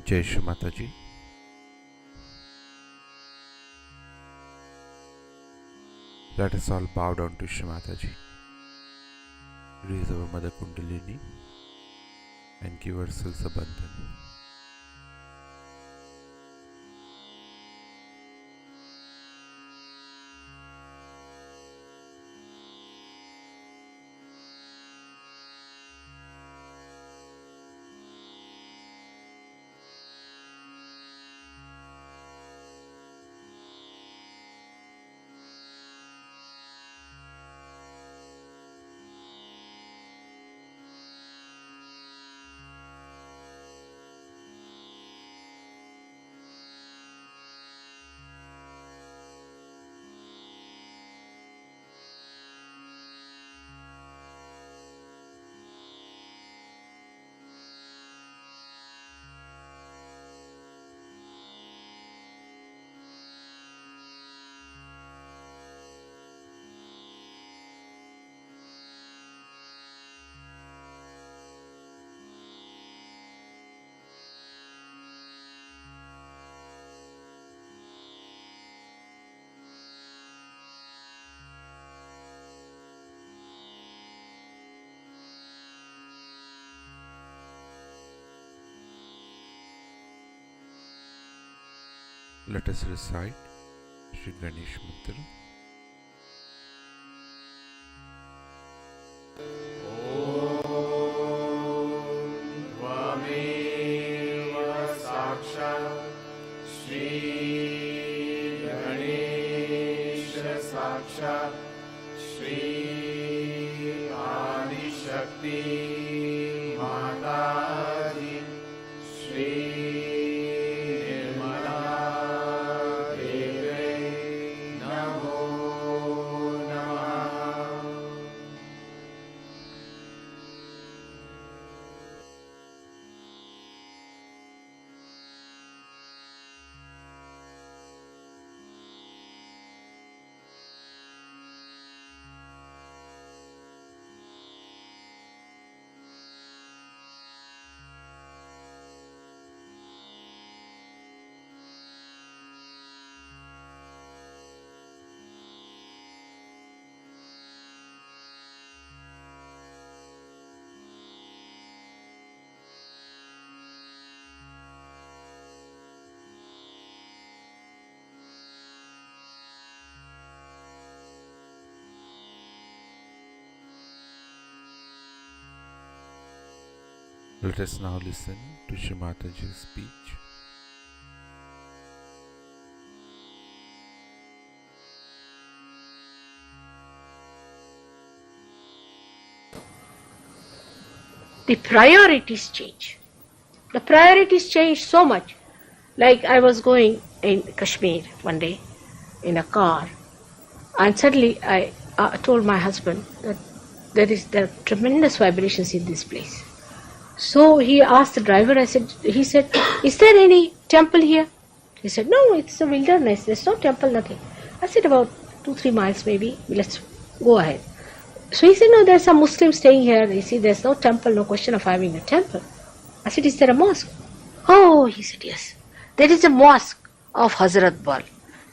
Jai Shri Mataji. Let us all bow down to Shri Mataji. Raise our Mother Kundalini and give ourselves a bandhan. Let us recite Shri Ganesh Mantra. Let us now listen to Shri Mataji's speech. The priorities change. The priorities change so much. Like I was going in Kashmir one day in a car, and suddenly I told my husband that there are tremendous vibrations in this place. So he asked the driver, he said, is there any temple here? He said, no, it's a wilderness, there's no temple, nothing. I said, about 2-3 miles maybe, let's go ahead. So he said, no, there's some Muslims staying here, you see, there's no temple, no question of having a temple. I said, is there a mosque? Oh, he said, yes. There is a mosque of Hazrat Bal.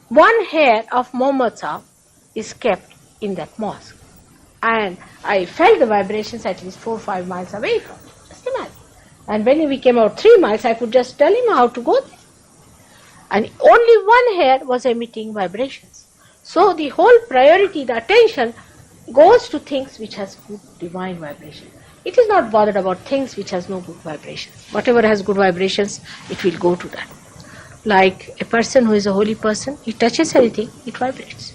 One hair of Muhammad Sahib is kept in that mosque. And I felt the vibrations at least 4 or 5 miles away from it. Just imagine. And when we came out 3 miles, I could just tell him how to go there. And only one hair was emitting vibrations. So the whole priority, the attention, goes to things which has good divine vibration. It is not bothered about things which has no good vibrations. Whatever has good vibrations, it will go to that. Like a person who is a holy person, he touches anything, it vibrates.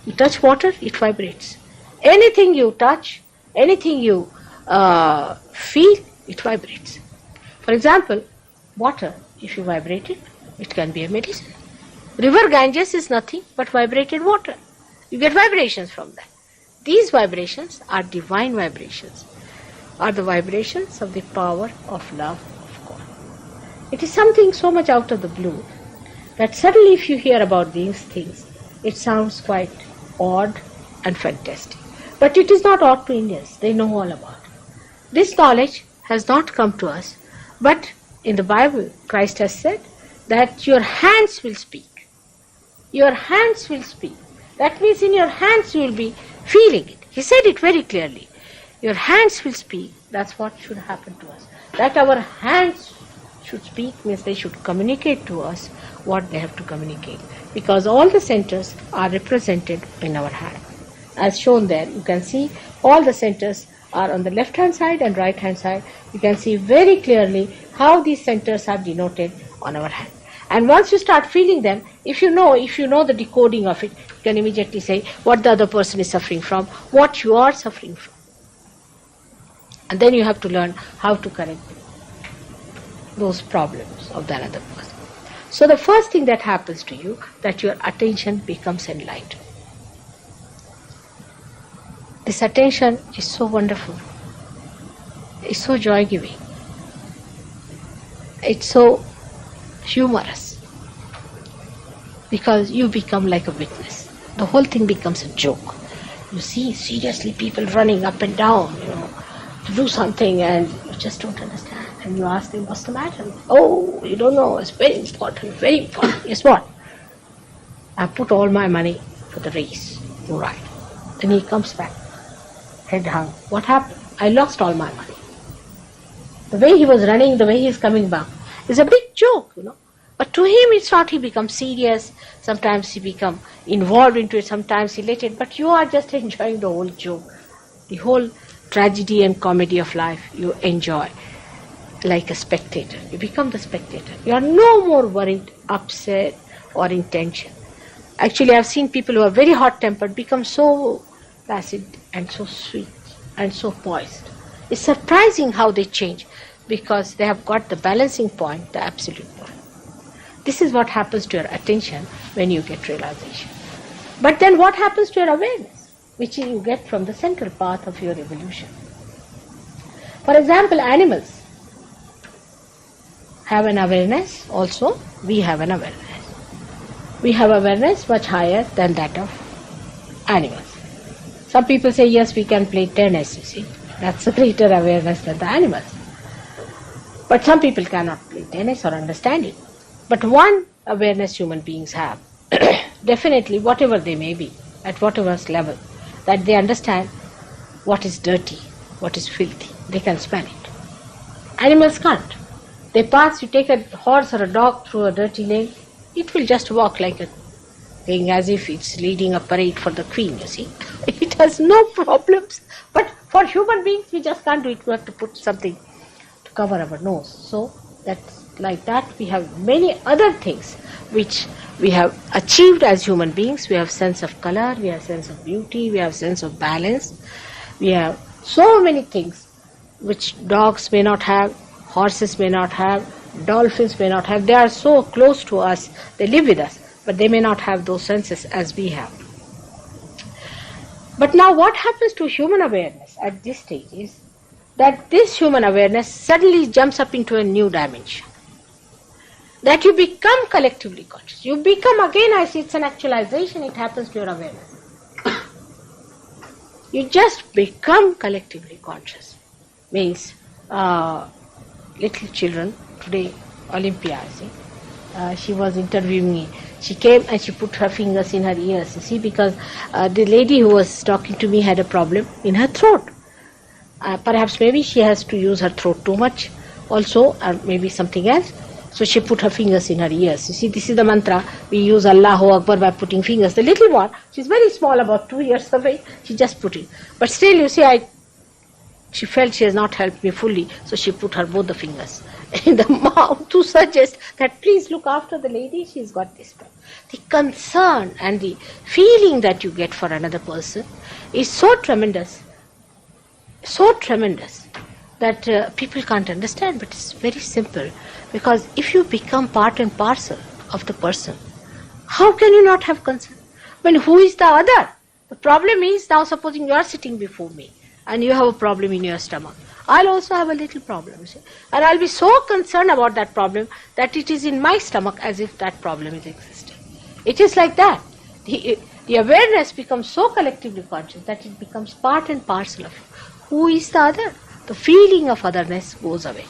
You touch water, it vibrates. Anything you touch, anything you feel, it vibrates. For example, water, if you vibrate it, it can be a medicine. River Ganges is nothing but vibrated water. You get vibrations from that. These vibrations are divine vibrations, are the vibrations of the power of love of God. It is something so much out of the blue that suddenly if you hear about these things, it sounds quite odd and fantastic. But it is not odd to Indians. They know all about it. This knowledge has not come to us, but in the Bible, Christ has said that your hands will speak. Your hands will speak. That means in your hands you will be feeling it. He said it very clearly. Your hands will speak. That's what should happen to us. That our hands should speak means they should communicate to us what they have to communicate. Because all the centers are represented in our hand. As shown there, you can see all the centers are on the left hand side and right hand side. You can see very clearly how these centers are denoted on our hand. And once you start feeling them, if you know the decoding of it, you can immediately say what the other person is suffering from, what you are suffering from. And then you have to learn how to correct those problems of the other person. So the first thing that happens to you, that your attention becomes enlightened. This attention is so wonderful. It's so joy-giving. It's so humorous. Because you become like a witness. The whole thing becomes a joke. You see seriously people running up and down, to do something, and you just don't understand. And you ask them, what's the matter? Oh, you don't know, it's very important, very important. Guess what? I put all my money for the race, to ride. Then he comes back, head hung. What happened? I lost all my money. The way he was running, the way he is coming back, is a big joke, But to him it's not. He becomes serious. Sometimes he becomes involved into it, sometimes he let it. But you are just enjoying the whole joke. The whole tragedy and comedy of life you enjoy like a spectator. You become the spectator. You are no more worried, upset or in tension. Actually, I've seen people who are very hot-tempered become so placid and so sweet and so poised. It's surprising how they change because they have got the balancing point, the absolute point. This is what happens to your attention when you get realization. But then what happens to your awareness, which you get from the central path of your evolution? For example, animals have an awareness also. We have an awareness. We have awareness much higher than that of animals. Some people say, yes, we can play tennis, you see. That's a greater awareness than the animals. But some people cannot play tennis or understand it. But one awareness human beings have, definitely whatever they may be, at whatever level, that they understand what is dirty, what is filthy. They can smell it. Animals can't. They pass, you take a horse or a dog through a dirty lane, it will just walk like a thing as if it's leading a parade for the queen, you see. It has no problems. But for human beings, we just can't do it. We have to put something to cover our nose. So that's like that. We have many other things which we have achieved as human beings. We have sense of color, we have sense of beauty, we have sense of balance. We have so many things which dogs may not have, horses may not have, dolphins may not have. They are so close to us, they live with us, but they may not have those senses as we have. But now what happens to human awareness at this stage is that this human awareness suddenly jumps up into a new dimension. That you become collectively conscious. You become, again I see it's an actualization, it happens to your awareness. You just become collectively conscious. Means little children, today Olympia, I see, she was interviewing me. She came and she put her fingers in her ears, you see, because the lady who was talking to me had a problem in her throat. Perhaps maybe she has to use her throat too much also, or maybe something else. So she put her fingers in her ears. You see, this is the mantra. We use Allahu Akbar by putting fingers. The little one, she's very small, about 2 years away, she just put it. But still, you see, she felt she has not helped me fully, so she put her both the fingers in the mouth to suggest that please look after the lady, she's got this problem. The concern and the feeling that you get for another person is so tremendous that people can't understand, but it's very simple. Because if you become part and parcel of the person, how can you not have concern? I mean, who is the other? The problem is, now supposing you are sitting before me and you have a problem in your stomach. I'll also have a little problem, see? And I'll be so concerned about that problem that it is in my stomach as if that problem is existing. It is like that. The awareness becomes so collectively conscious that it becomes part and parcel of you. Who is the other? The feeling of otherness goes away.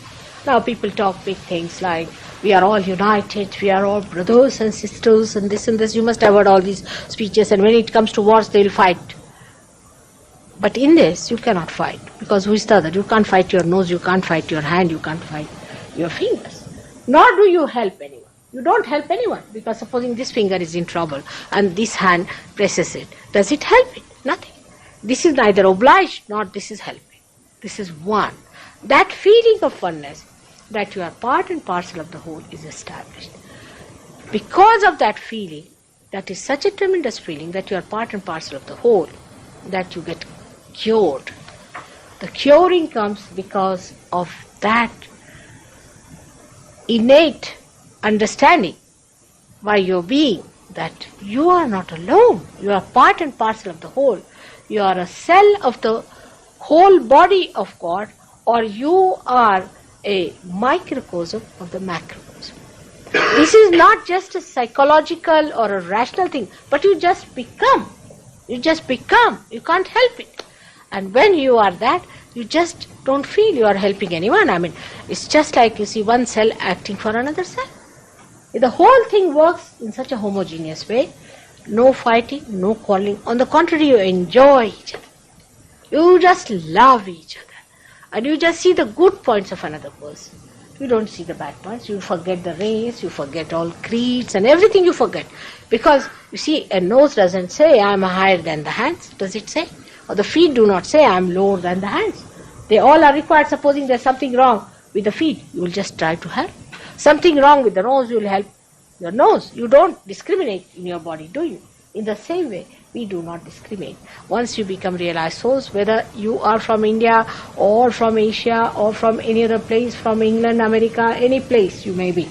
Now people talk big things like, we are all united, we are all brothers and sisters, and this and this. You must have heard all these speeches, and when it comes to wars, they will fight. But in this, you cannot fight, because who is the other? You can't fight your nose, you can't fight your hand, you can't fight your fingers. Nor do you help anyone. You don't help anyone, because supposing this finger is in trouble and this hand presses it, does it help it? Nothing. This is neither obliged nor this is helping. This is one. That feeling of oneness, that you are part and parcel of the whole, is established. Because of that feeling, that is such a tremendous feeling that you are part and parcel of the whole, that you get cured. The curing comes because of that innate understanding by your being that you are not alone. You are part and parcel of the whole. You are a cell of the whole body of God, or you are a microcosm of the macrocosm. This is not just a psychological or a rational thing, but you just become. You just become. You can't help it. And when you are that, you just don't feel you are helping anyone. I mean, it's just like you see one cell acting for another cell. The whole thing works in such a homogeneous way. No fighting, no quarreling. On the contrary, you enjoy each other. You just love each other. And you just see the good points of another person. You don't see the bad points. You forget the race, you forget all creeds and everything you forget. Because, you see, a nose doesn't say, I am higher than the hands. Does it say? Or the feet do not say, I am lower than the hands. They all are required. Supposing there's something wrong with the feet, you will just try to help. Something wrong with the nose, you will help your nose. You don't discriminate in your body, do you? In the same way, we do not discriminate. Once you become realized souls, whether you are from India or from Asia or from any other place, from England, America, any place you may be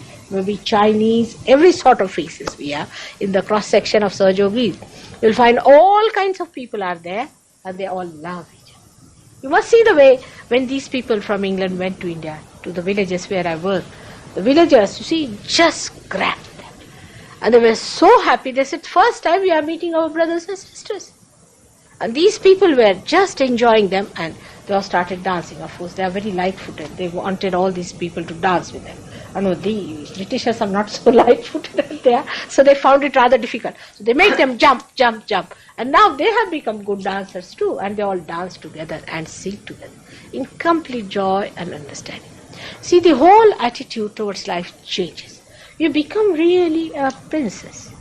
Chinese, every sort of races we are in the cross section of Sahajogis. You'll find all kinds of people are there, and they all love each other. You must see the way when these people from England went to India, to the villages where I work. The villagers, you see, just grabbed them. And they were so happy. They said, first time we are meeting our brothers and sisters. And these people were just enjoying them, and they all started dancing. Of course, they are very light-footed. They wanted all these people to dance with them. I know the Britishers are not so light-footed there, so they found it rather difficult. So they make them jump, jump, jump. And now they have become good dancers too, and they all dance together and sing together in complete joy and understanding. See, the whole attitude towards life changes. You become really a princess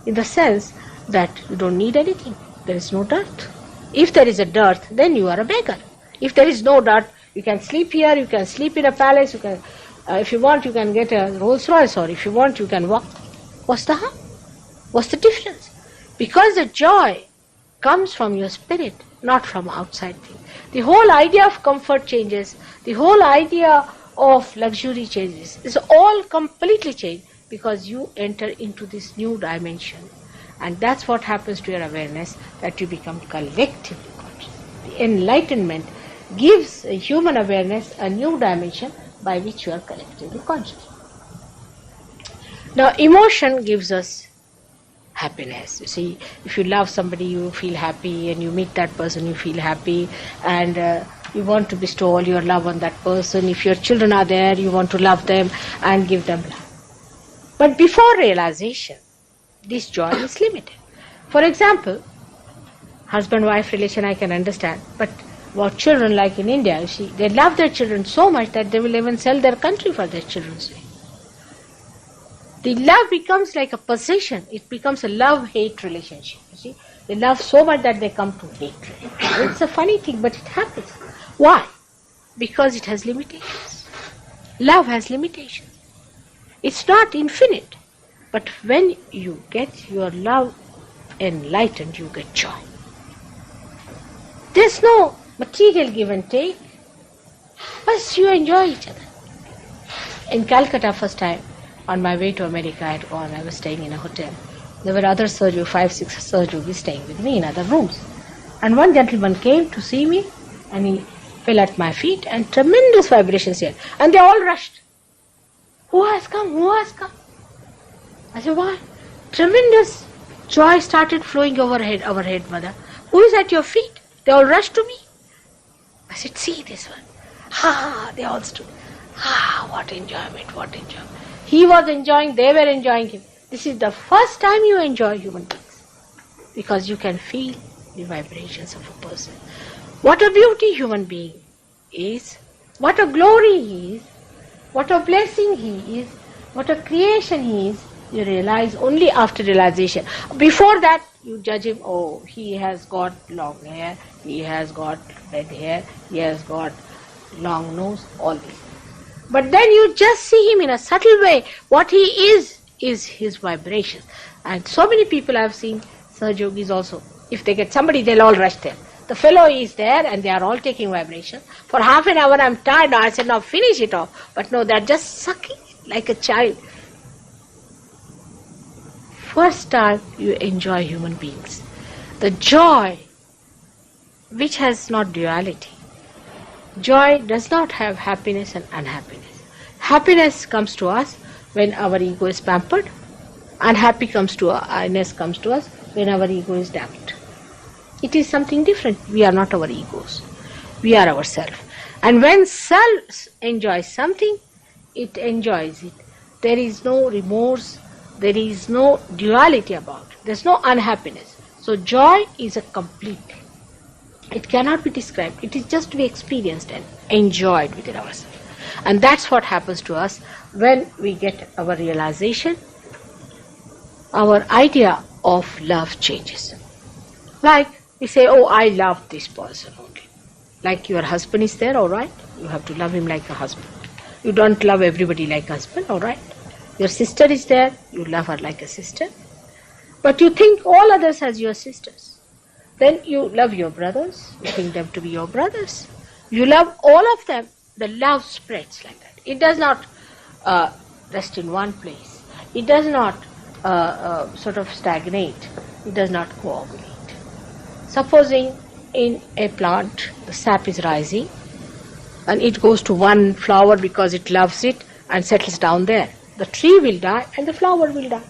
in the sense that you don't need anything. There is no dirt. If there is a dearth, then you are a beggar. If there is no dirt, you can sleep here, you can sleep in a palace, you can, if you want, you can get a Rolls Royce, or if you want, you can walk. What's the harm? What's the difference? Because the joy comes from your spirit, not from outside things. The whole idea of comfort changes. The whole idea of luxury changes. It's all completely changed because you enter into this new dimension. And that's what happens to your awareness, that you become collectively conscious. The enlightenment gives a human awareness a new dimension by which you are collectively conscious. Now, emotion gives us happiness. You see, if you love somebody, you feel happy, and you meet that person, you feel happy, and you want to bestow all your love on that person. If your children are there, you want to love them and give them love. But before realization, this joy is limited. For example, husband-wife relation I can understand, but about children, like in India, you see, they love their children so much that they will even sell their country for their children's sake. The love becomes like a possession. It becomes a love-hate relationship. You see, they love so much that they come to hatred. It's a funny thing, but it happens. Why? Because it has limitations. Love has limitations. It's not infinite. But when you get your love enlightened, you get joy. There's no material give and take. But you enjoy each other. In Calcutta, first time, on my way to America, I was staying in a hotel. There were other surgeons, 5-6 surgeons staying with me in other rooms. And one gentleman came to see me, and he fell at my feet, and tremendous vibrations here. And they all rushed. Who has come? Who has come? I said, why? Tremendous joy started flowing our head, mother. Who is at your feet? They all rushed to me. I said, see this one. Ha! They all stood. Ah, Wow, what enjoyment, what enjoyment. He was enjoying, they were enjoying him. This is the first time you enjoy human beings, because you can feel the vibrations of a person. What a beauty human being is, what a glory he is, what a blessing he is, what a creation he is, you realize only after realization. Before that, you judge him, oh, he has got long hair, he has got red hair, he has got long nose, all this. But then you just see him in a subtle way. What he is his vibrations. And so many people I have seen, Sahaj Yogis also, if they get somebody, they'll all rush there. The fellow is there and they are all taking vibration. For half an hour I'm tired now, I said, now finish it off. But no, they're just sucking it like a child. First time you enjoy human beings. The joy which has not duality. Joy does not have happiness and unhappiness. Happiness comes to us when our ego is pampered. Unhappiness comes to us when our ego is damped. It is something different. We are not our egos. We are ourselves. And when self enjoys something, it enjoys it. There is no remorse. There is no duality about it. There is no unhappiness. So joy is a complete. It cannot be described. It is just to be experienced and enjoyed within ourselves. And that's what happens to us when we get our realization. Our idea of love changes. Like we say, oh, I love this person only. Like your husband is there, all right? You have to love him like a husband. You don't love everybody like a husband, all right? Your sister is there, you love her like a sister. But you think all others as your sisters. Then you love your brothers, you think them to be your brothers. You love all of them. The love spreads like that. It does not rest in one place. It does not sort of stagnate. It does not coagulate. Supposing in a plant the sap is rising and it goes to one flower because it loves it and settles down there. The tree will die and the flower will die.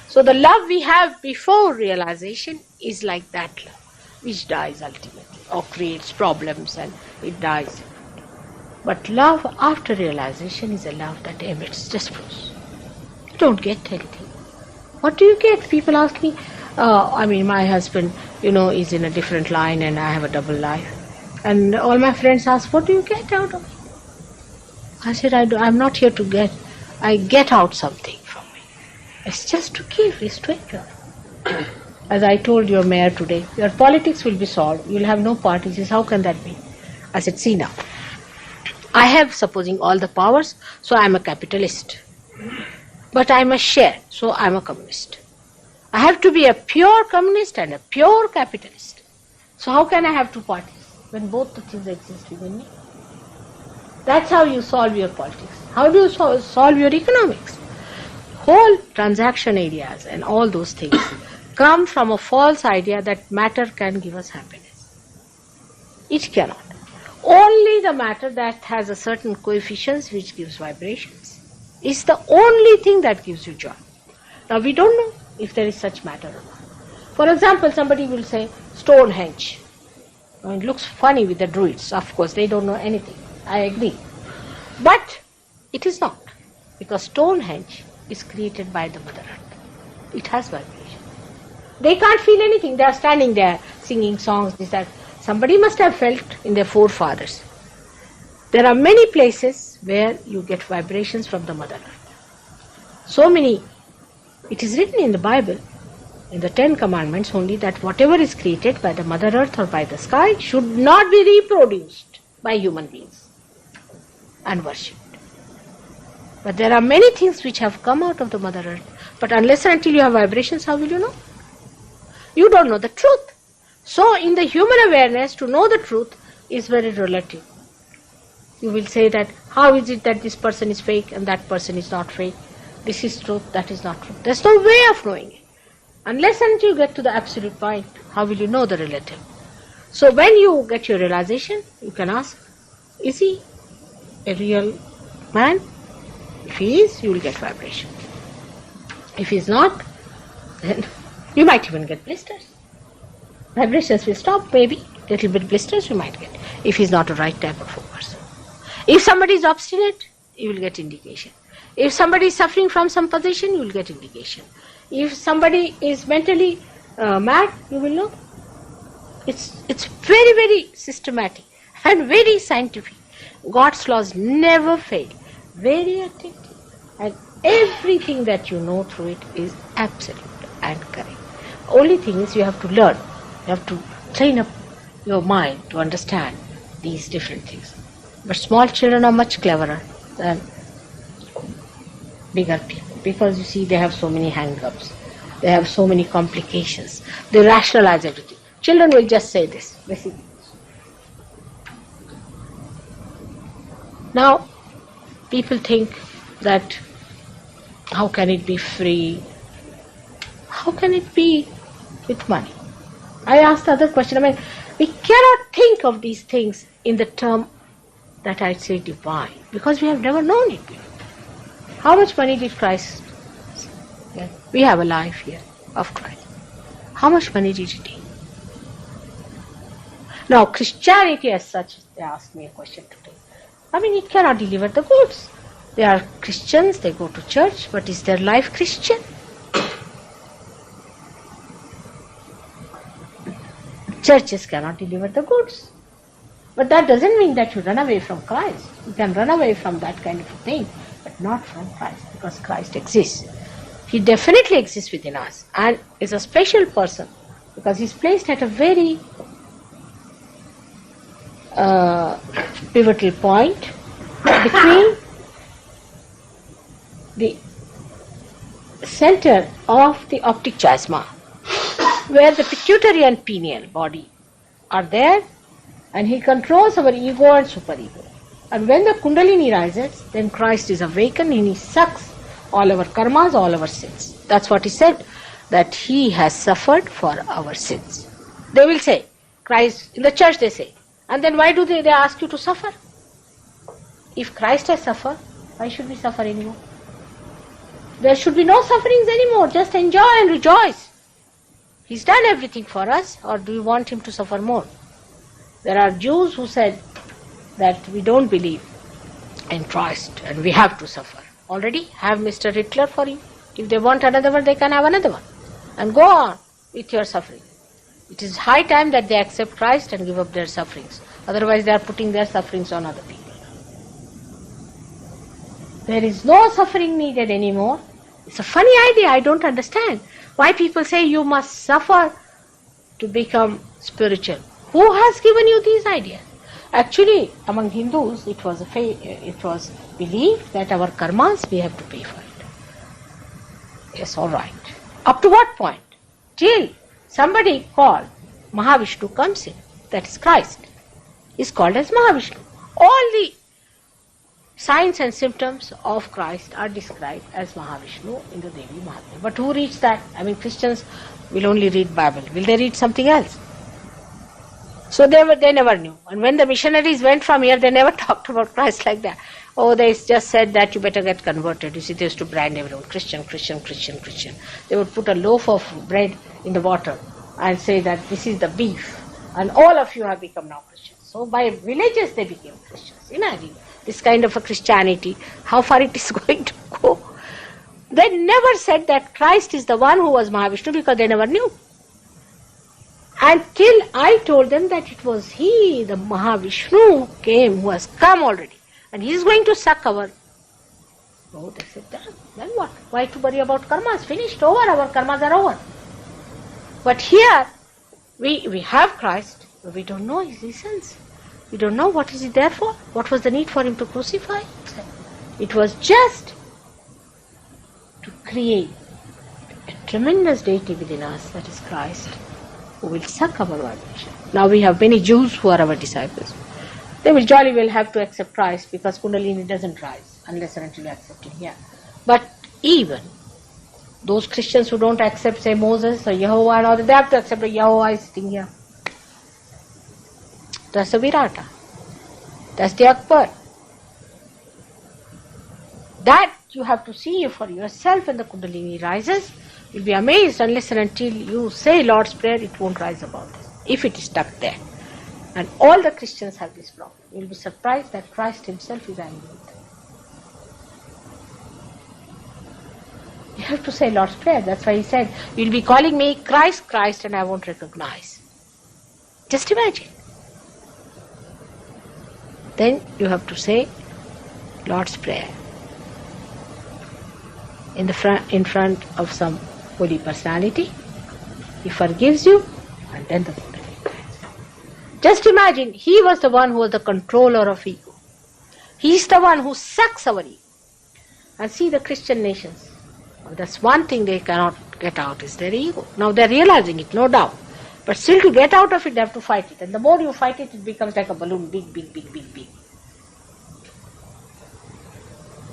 So the love we have before realization is like that love, which dies ultimately or creates problems and it dies. But love after realization is a love that emits, just flows. You don't get anything. What do you get? People ask me, my husband, is in a different line and I have a double life. And all my friends ask, what do you get out of it? I said, I'm not here to get. I get out something from me. It's just to give, it's to enjoy. As I told your mayor today, your politics will be solved. You'll have no parties. He says, how can that be? I said, see now. I have, supposing, all the powers, so I'm a capitalist. But I must share, so I'm a communist. I have to be a pure communist and a pure capitalist. So how can I have two parties when both the things exist within me? That's how you solve your politics. How do you solve your economics? Whole transaction areas and all those things come from a false idea that matter can give us happiness. It cannot. Only the matter that has a certain coefficients which gives vibrations is the only thing that gives you joy. Now we don't know if there is such matter or not. For example, somebody will say Stonehenge. It looks funny with the Druids. Of course, they don't know anything. I agree. But it is not. Because Stonehenge is created by the Mother Earth. It has vibration. They can't feel anything. They are standing there singing songs, this, that. Somebody must have felt in their forefathers. There are many places where you get vibrations from the Mother Earth. So many. It is written in the Bible, in the 10 Commandments only, that whatever is created by the Mother Earth or by the sky should not be reproduced by human beings and worshipped. But there are many things which have come out of the Mother Earth. But unless and until you have vibrations, how will you know? You don't know the truth. So in the human awareness, to know the truth is very relative. You will say that, how is it that this person is fake and that person is not fake? This is truth, that is not truth. There's no way of knowing it. Unless and until you get to the absolute point, how will you know the relative? So when you get your realization, you can ask, is he a real man? If he is, you will get vibration. If he is not, then you might even get blisters. Vibrations will stop, maybe. Little bit blisters you might get, if he is not a right type of a person. If somebody is obstinate, you will get indication. If somebody is suffering from some possession, you will get indication. If somebody is mentally mad, you will know. It's very, very systematic and very scientific. God's laws never fail. Very attentive. And everything that you know through it is absolute and correct. Only thing is you have to learn. You have to train up your mind to understand these different things. But small children are much cleverer than bigger people, because you see they have so many hang-ups. They have so many complications. They rationalize everything. Children will just say this, basically. Now, people think that how can it be free? How can it be with money? I asked the other question. I mean, we cannot think of these things in the term that I say divine, because we have never known it before. How much money did Christ get? We have a life here of Christ. How much money did he take? Now, Christianity as such, they asked me a question today. I mean, it cannot deliver the goods. They are Christians, they go to church, but is their life Christian? Churches cannot deliver the goods. But that doesn't mean that you run away from Christ. You can run away from that kind of a thing, but not from Christ, because Christ exists. He definitely exists within us and is a special person, because he's placed at a very pivotal point between the center of the optic chiasma, where the pituitary and pineal body are there, and he controls our ego and superego. And when the Kundalini rises, then Christ is awakened and he sucks all our karmas, all our sins. That's what he said, that he has suffered for our sins. They will say, Christ, in the church they say, and then why do they ask you to suffer? If Christ has suffered, why should we suffer anymore? There should be no sufferings anymore. Just enjoy and rejoice. He's done everything for us, or do you want him to suffer more? There are Jews who said that we don't believe in Christ and we have to suffer. Already have Mr. Hitler for you. If they want another one, they can have another one. And go on with your suffering. It is high time that they accept Christ and give up their sufferings. Otherwise they are putting their sufferings on other people. There is no suffering needed anymore. It's a funny idea. I don't understand why people say you must suffer to become spiritual. Who has given you these ideas? Actually, among Hindus, it was believed that our karmas, we have to pay for it. Yes, all right. Up to what point? Till somebody called Mahavishnu comes in, that is Christ, is called as Mahavishnu. All the signs and symptoms of Christ are described as Mahavishnu in the Devi Mahatmya. But who reads that? I mean, Christians will only read Bible. Will they read something else? So they never knew. And when the missionaries went from here, they never talked about Christ like that. Oh, they just said that you better get converted. You see, they used to brand everyone, Christian, Christian, Christian, Christian. They would put a loaf of bread in the water and say that this is the beef. And all of you have become now Christians. So by villages they became Christians. Imagine this kind of a Christianity, how far it is going to go. They never said that Christ is the one who was Mahavishnu, because they never knew. Until I told them that it was he, the Mahavishnu, who came, who has come already. And he is going to suck our... Oh, they said, then what? Why to worry about karmas? Finished, over, our karmas are over. But here, we have Christ, but we don't know his essence. We don't know what is he there for. What was the need for him to crucify? It was just to create a tremendous deity within us, that is Christ, who will suck our vibration. Now we have many Jews who are our disciples. They will jolly well have to accept Christ, because Kundalini doesn't rise unless and until you accept him here. But even those Christians who don't accept, say, Moses or Jehovah and all that, they have to accept that Jehovah is sitting here. That's the Virata. That's the Akbar. That you have to see for yourself when the Kundalini rises. You'll be amazed. Unless and until you say Lord's Prayer, it won't rise about this, if it is stuck there. And all the Christians have this problem. You'll be surprised that Christ himself is angry with them. have to say Lord's Prayer. That's why he said, you'll be calling me Christ, Christ, and I won't recognize. Just imagine. Then you have to say Lord's Prayer in front of some holy personality. He forgives you, and then the Buddha replies. Just imagine, he was the one who was the controller of ego. He's the one who sucks our ego. And see the Christian nations. That's one thing they cannot get out is their ego. Now they're realizing it, no doubt. But still to get out of it, they have to fight it. And the more you fight it, it becomes like a balloon, big, big, big, big, big.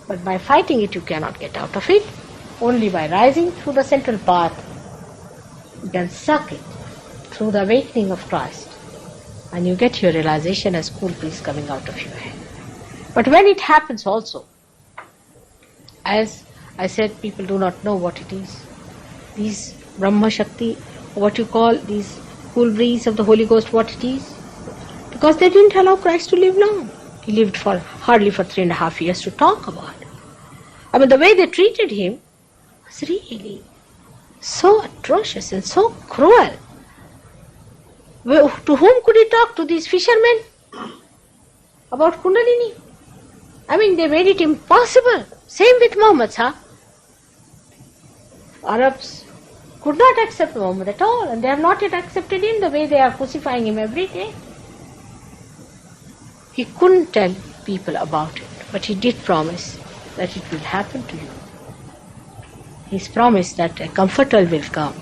But by fighting it, you cannot get out of it. Only by rising through the central path, you can suck it through the awakening of Christ. And you get your realization as cool breeze coming out of your head. But when it happens also, as I said, people do not know what it is. These Brahma Shakti, what you call these cool breeze of the Holy Ghost, what it is? Because they didn't allow Christ to live long. He lived hardly for 3.5 years to talk about it. I mean, the way they treated him was really so atrocious and so cruel. To whom could he talk? To these fishermen? About Kundalini? I mean, they made it impossible. Same with Muhammad, Arabs could not accept Muhammad at all, and they have not yet accepted him the way they are crucifying him every day. He couldn't tell people about it, but he did promise that it will happen to you. He's promised that a comforter will come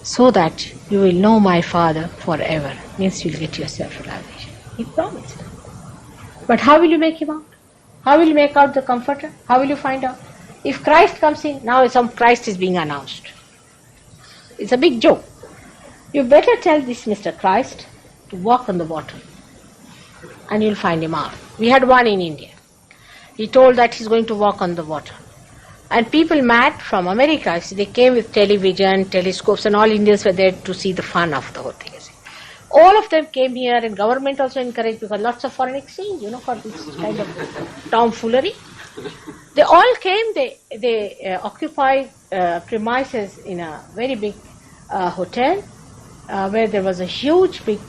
so that you will know my Father forever. Means you'll get your self-realization. He promised. But how will you make him out? How will you make out the comforter? How will you find out? If Christ comes in, now some Christ is being announced. It's a big joke. You better tell this Mr. Christ to walk on the water and you'll find him out. We had one in India. He told that he's going to walk on the water. And people mad from America, they came with television, telescopes, and all Indians were there to see the fun of the whole thing. All of them came here, and government also encouraged, because lots of foreign exchange, for this kind of tomfoolery. They all came, they occupied premises in a very big hotel where there was a huge big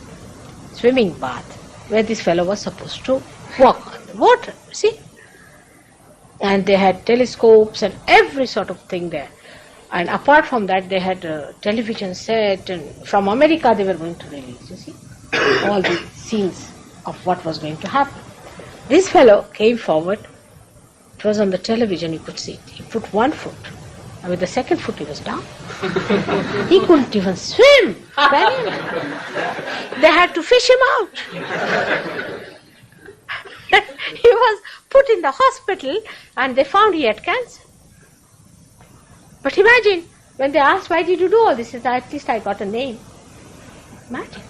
swimming bath where this fellow was supposed to walk on the water, see? And they had telescopes and every sort of thing there. And apart from that, they had a television set, and from America they were going to release, you see, all the scenes of what was going to happen. This fellow came forward. It was on the television, you could see it. He put one foot, and with the second foot he was down. He couldn't even swim. They had to fish him out. He was put in the hospital, and they found he had cancer. But imagine, when they asked, why did you do all this? He said, at least I got a name. Imagine.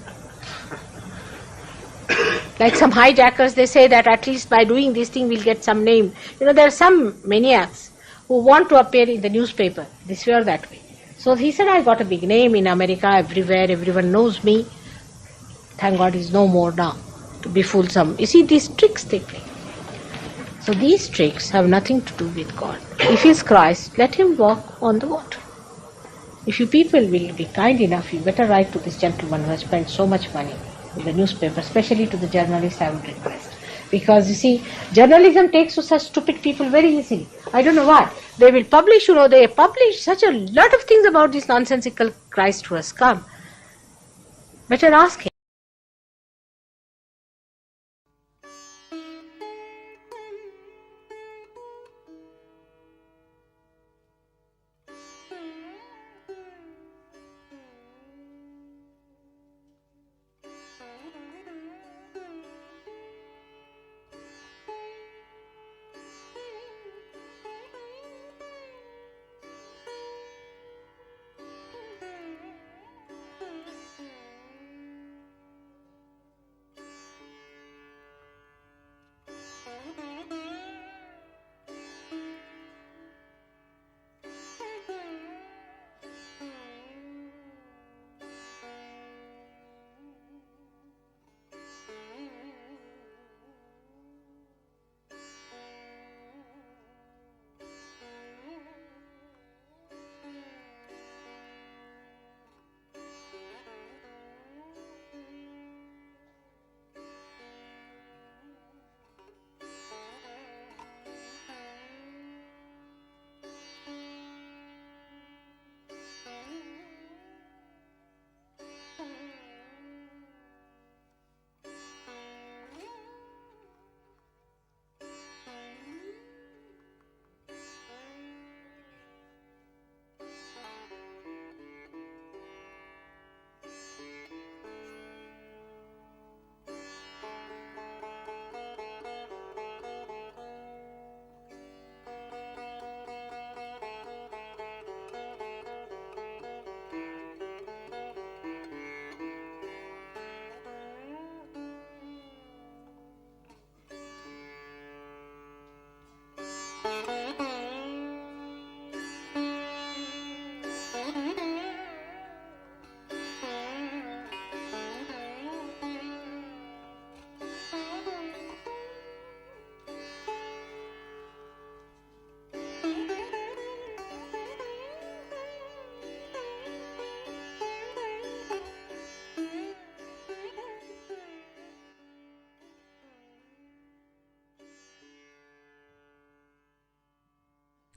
Like some hijackers, they say that at least by doing this thing we'll get some name. There are some maniacs who want to appear in the newspaper, this way or that way. So he said, I got a big name in America, everywhere, everyone knows me. Thank God he's no more now to befool some. You see, these tricks they play. So these tricks have nothing to do with God. If he is Christ, let him walk on the water. If you people will be kind enough, you better write to this gentleman who has spent so much money in the newspaper, especially to the journalists, I would request. Because you see, journalism takes to such stupid people very easily. I don't know why. They will publish, they publish such a lot of things about this nonsensical Christ who has come. Better ask him.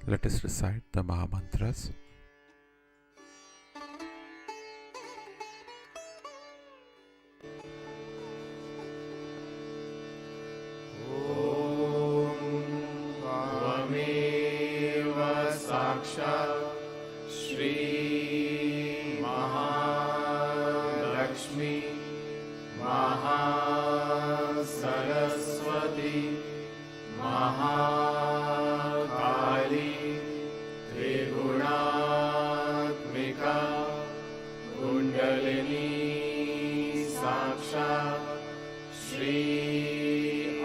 Let us recite the Maha Mantras. Shri Mahalakshmi Mahasaraswati Mahakali Triguణात्मिका Kundalini Sakshat Shri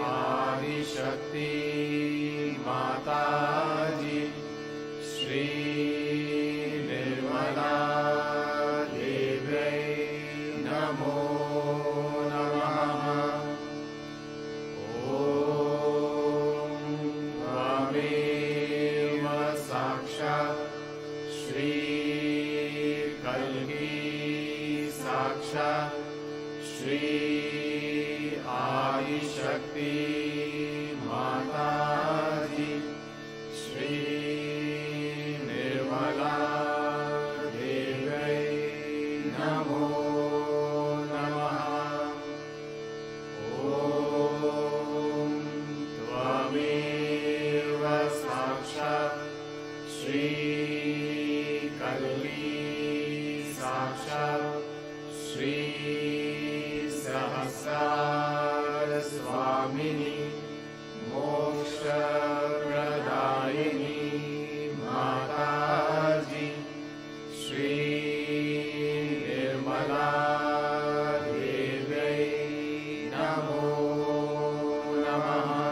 Adishakti Mataji Shri Nirmala Devi Namo Namaha Om Tvameva Sakshat Shri Kalki Sakshat Shri Adi Shakti Mataji Shri Nirmala Devi Namo Namaha Om Tvameva Sakshat Shri Kalki Sakshat Shri Sahasar Swamini Moksha Pradayini Mataji Shri Nirmala Devi Namo Namaha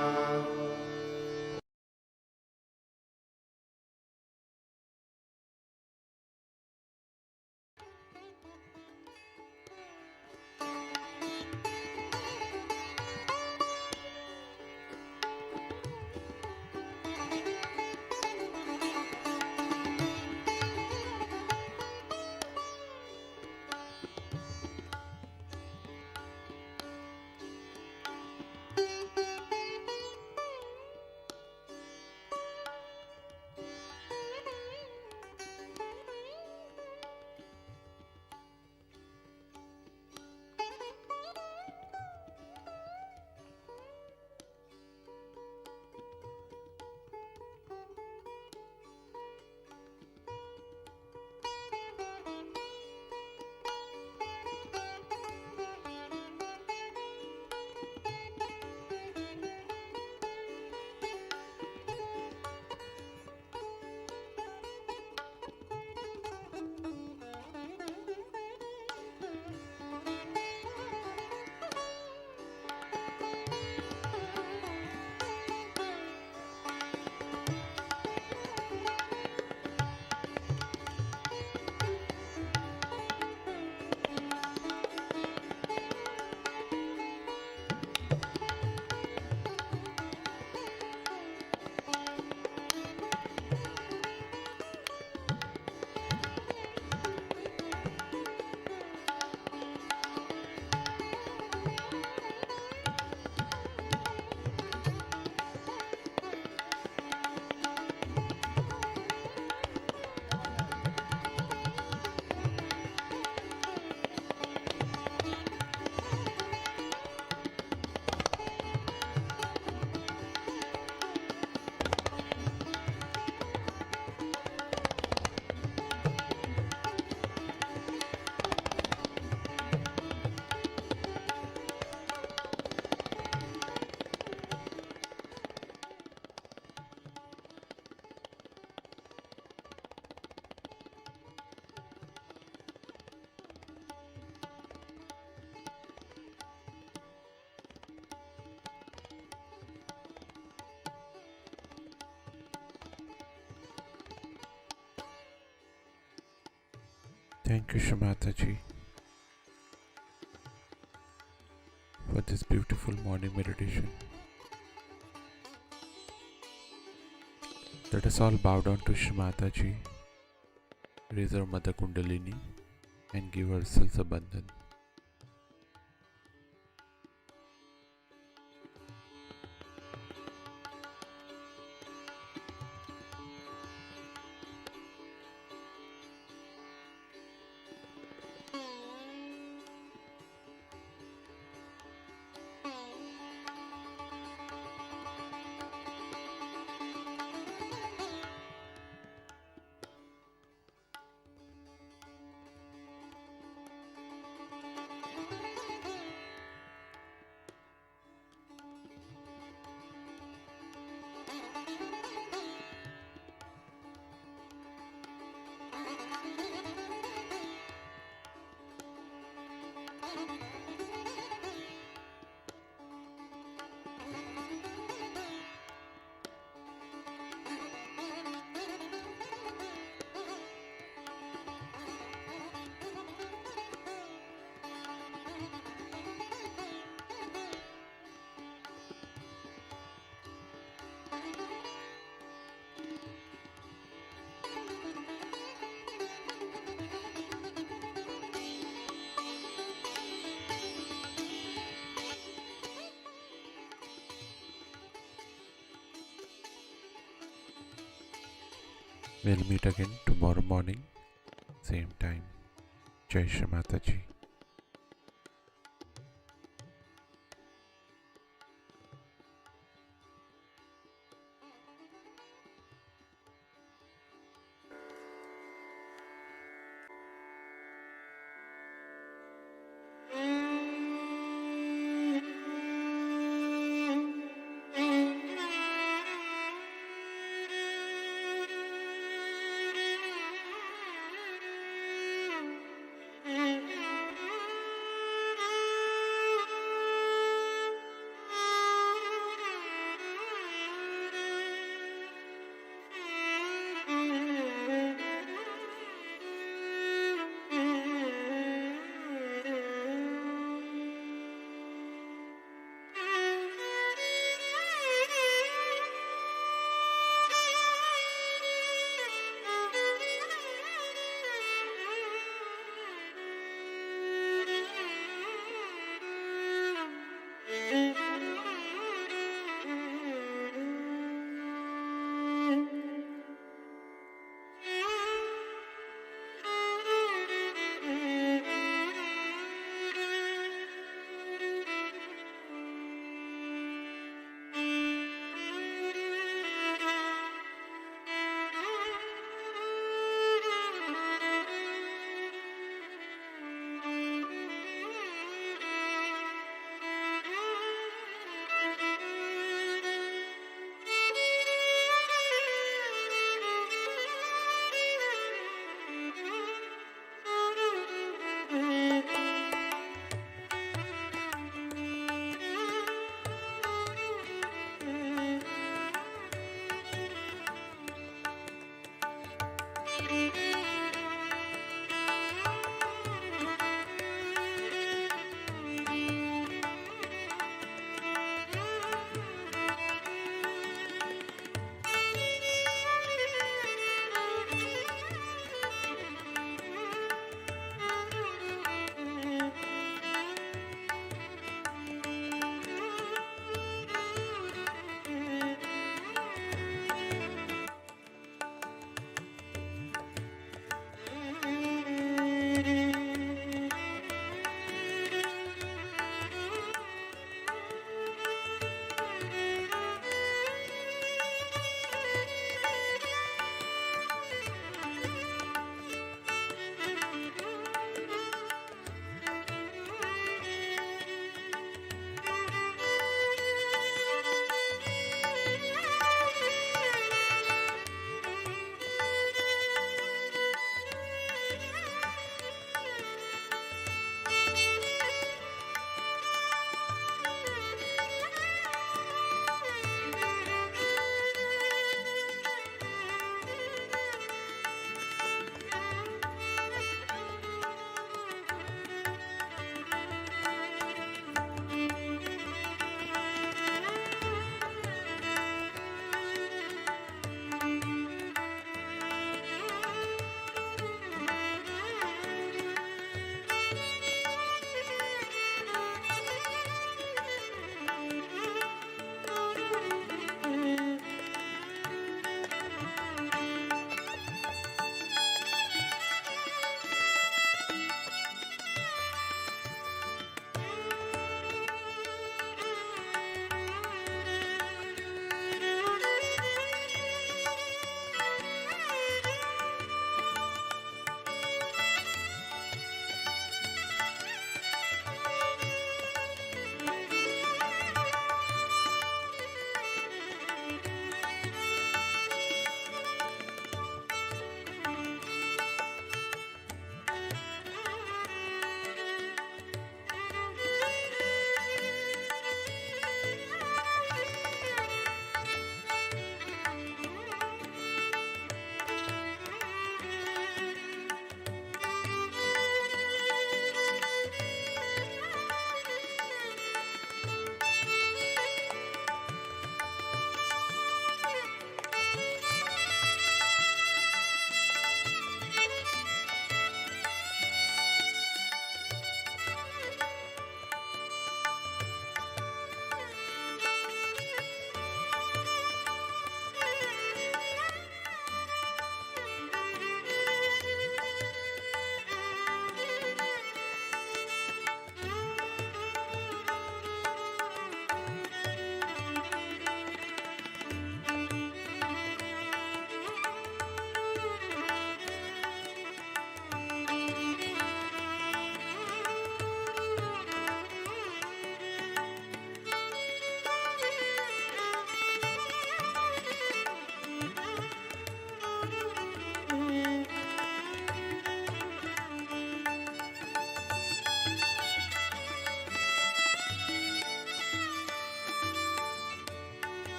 Thank you, Shamataji, for this beautiful morning meditation. Let us all bow down to Shamataji, raise our Mother Kundalini, and give ourselves a bandhan. We'll meet again tomorrow morning, same time. Jai Shri Mataji.